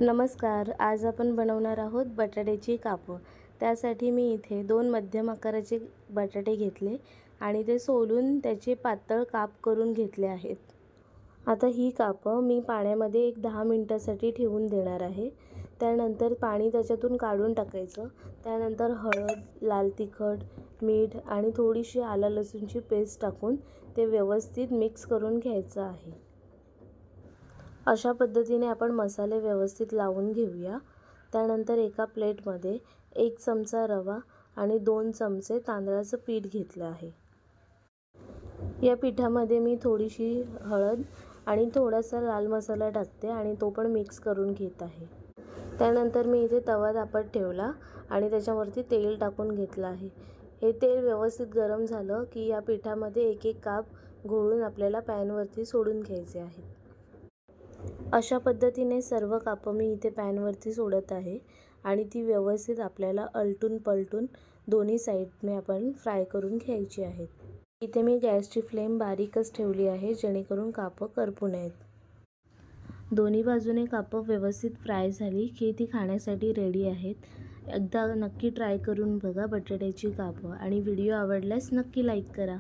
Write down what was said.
नमस्कार. आज आपण बनवणार आहोत बटाट्याची कापं. त्यासाठी मी इथे 2 मध्यम आकाराचे बटाटे घेतले आणि ते सोलून त्याचे पातळ काप करून घेतले आहेत. आता ही कापं मी पाण्यामध्ये एक 10 मिनिटांसाठी ठेवून देणार आहे. त्यानंतर पाणी त्याच्यातून काढून टाकायचं. त्यानंतर हळद, लाल तिखट, मीठ आणि थोडीशी आलं लसूणची पेस्ट टाकून ते व्यवस्थित मिक्स करून घ्यायचं आहे. अशा पद्धतीने आपण मसाले व्यवस्थित लावून घेऊया. त्यानंतर एका प्लेटमध्ये 1 चमचा रवा आणि 2 चमचे तांदळाचं पीठ घेतलं आहे. या पिठामध्ये मी थोडीशी हळद आणि थोडासा लाल मसाला टाकते आणि तो पण मिक्स करून घेत आहे. त्यानंतर मी इथे तवा तापत ठेवला आणि त्याच्यावरती तेल टाकून घेतलं आहे. हे तेल व्यवस्थित गरम झालं की या पिठामध्ये एक एक काप घोळून आपल्याला पॅनवरती सोडून घ्यायचे आहेत. अशा पद्धतीने सर्व कापं मी इथे पॅनवरती सोडत आहे आणि ती व्यवस्थित आपल्याला अलटून पलटून दोन्ही साईडने आपण फ्राय करून घ्यायची आहेत. इथे मी गॅसची फ्लेम बारीकच ठेवली आहे जेणेकरून कापं करपू नयेत. दोन्ही बाजूने कापं व्यवस्थित फ्राय झाली की ती खाण्यासाठी रेडी आहेत. एकदा नक्की ट्राय करून बघा बटाट्याची कापं आणि व्हिडिओ आवडल्यास नक्की लाईक करा.